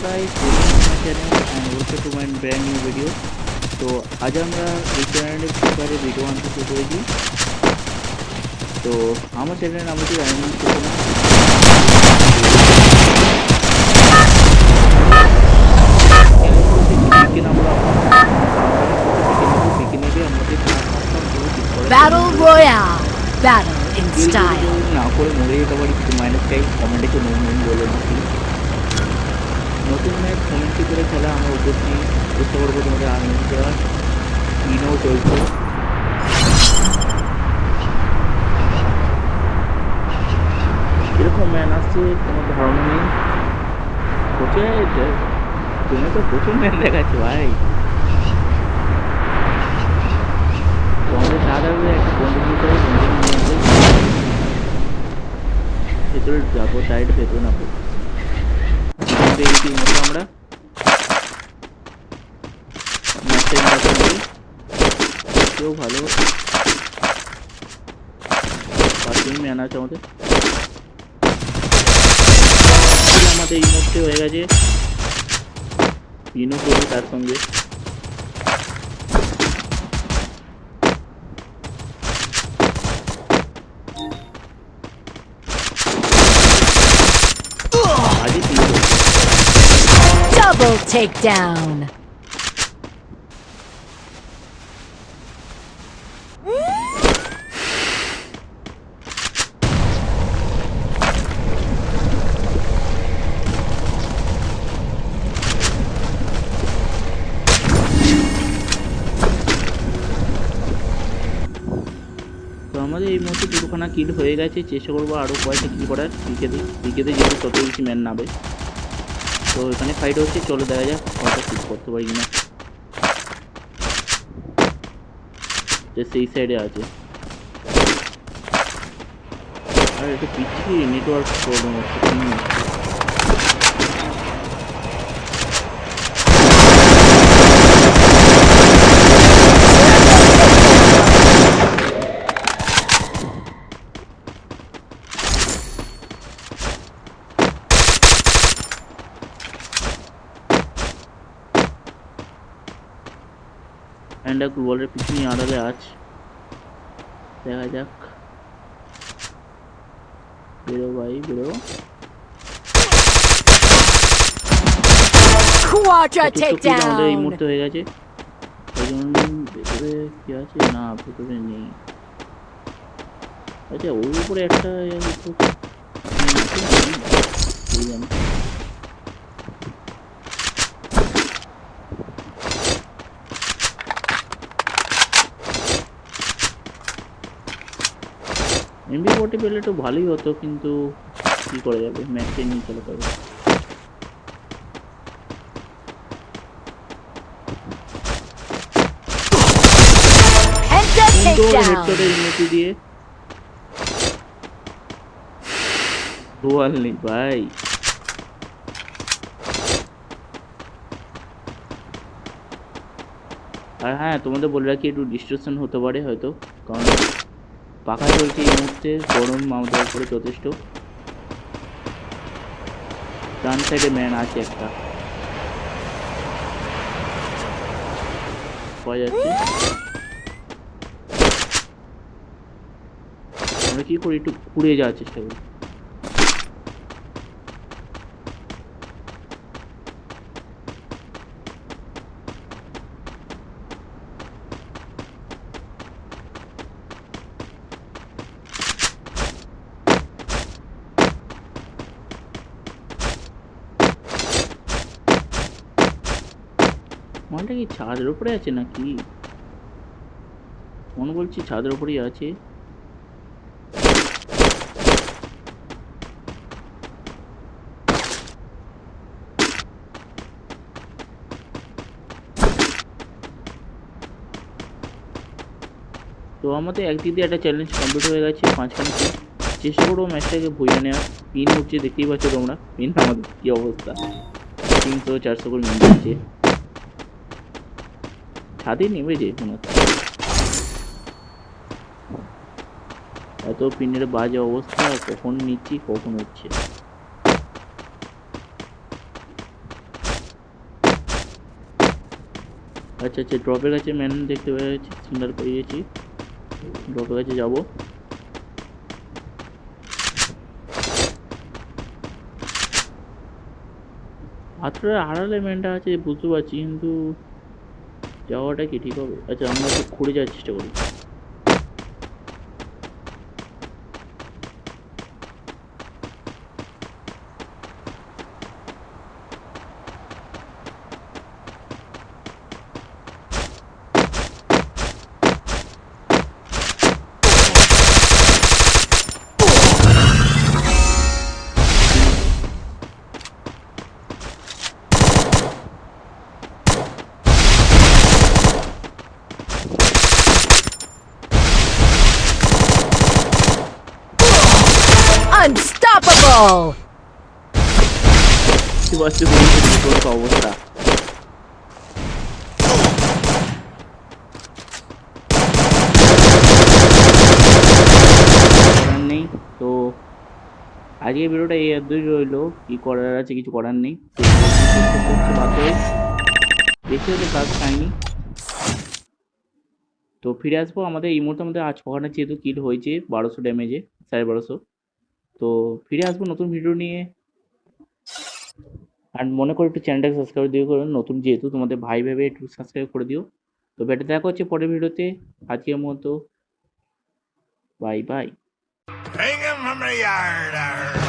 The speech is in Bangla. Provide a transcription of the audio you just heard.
guys, welcome to my channel and welcome to my brand new video. তো আজ আমরা এই চ্যানেলে ফ্রি ভিডিও আনতে শুরু করেছি। তো আমার চ্যানেলের নাম হচ্ছে rhyming সুপনা। Battle Royale, battle in style. না করে মরে যেতে পারি -5 কমেন্টে তো নোন বলে নাকি নতুন ম্যাচ কমেন্ট্রি করে খেলা আমরা উপস্থিত চেষ্টা করবো তোমাদের আনন্দ দেওয়ার ইনও চলছে। এরকম ম্যান আসছে তোমার ধারণা নেই। তুমি তো প্রচুর ম্যান দেখাচ্ছ ভাই। তোমাদের দাদা একটা বন্ধু করে ভেতরে যাবো সাইড ভেতরে না পেয়েছি মতো আমরা কেউ ভালো ম্যান আছে আমাদের আমাদের এই মুহূর্তে হয়ে গেছে ইনো করবে তার সঙ্গে Double takedown. তো আমাদের এই মুহূর্তে দুটোখানা কিল হয়ে গেছে। চেষ্টা করবো আরও কয়েকটা কিল করার ক্রিকেটে যেহেতু তত বেশি ম্যান নাবে। তো এখানে ফাইট হচ্ছে, চলো দেখা যাক কত কিল করতে পারি না। যে সেই সাইডে আছে আর একটু পিছিয়ে নেটওয়ার্ক প্রবলেম হচ্ছে। অ্যান্ডা গ্লোবালের পিছনে আড়ালে আছে, দেখা যাক। বেরো ভাই বেরো। Quadra takedown. আমাদের এই মুহূর্তে হয়ে গেছে। ভেতরে কি আছে? না ভেতরে নেই। আচ্ছা ওর উপরে একটা MP40 পেলে তো ভালোই হতো, কিন্তু কি করা যাবে, ম্যাচে নিয়ে চালাতে হবে। দিয়ে নেই ভাই। আর হ্যাঁ তোমাদের বলে রাখি একটু ডিস্ট্রাকশন হতে পারে হয়তো, কারণ পাখা চলছে এই মুহূর্তে, গরম আমাদের উপরে যথেষ্ট। ডান সাইডে ম্যান আছে একটা পাওয়া যাচ্ছে। আমরা কি করি একটু ঘুরে যাওয়ার চেষ্টা করি। মালটা কি ছাদের উপরে আছে নাকি? মনে বলছি ছাদের উপরেই আছে। তো আমাদের একদিক দিয়ে একটা চ্যালেঞ্জ কমপ্লিট হয়ে গেছে, 5খানা কিল। চেষ্টা করবো ম্যাচটাকে বইয়ে নেওয়ার। পিন হচ্ছে, দেখতেই পাচ্ছ তোমরা পিন আমাদের কি অবস্থা, 300-400 করে মিল যাচ্ছে। ছাদে নেমেছে মনে হচ্ছে, এত পিনের বাজে অবস্থা, কখন নিচ্ছি কখন হচ্ছে। আচ্ছা আচ্ছা, ড্রপের কাছে ম্যান দেখতে পেয়েছি, সিগন্যাল পেয়েছি, ড্রপের কাছে যাবো। পাথরের আড়ালে ম্যানটা আছে বুঝতে পারছি, কিন্তু যাওয়াটা কি ঠিক হবে? আচ্ছা আমরা একটু ঘুরে যাওয়ার চেষ্টা করি। Unstoppable! বুঝতে পারছি বিপদ অবস্থা। করার নেই তো, আজকের ভিডিওটা এই অবধি রইলো। কি করার আছে, কিছু করার নেই, বাধ্য হয়ে বেশি হতে কাজ খাইনি। তো ফিরে আসবো। আমাদের এই মুহূর্তে আমাদের আজ ওখানে যেহেতু কিল হয়েছে 1200 ড্যামেজে, 1250। তো ফিরে আসবো নতুন ভিডিও নিয়ে। আর মনে করো একটু চ্যানেলটাকে সাবস্ক্রাইব দিয়ে করো, নতুন যেহেতু তোমাদের ভাই ভেবে একটু সাবস্ক্রাইব করে দিও। তো বেটা দেখা হচ্ছে পরের ভিডিওতে। আজকের মতো bye bye. Hang him from the yard.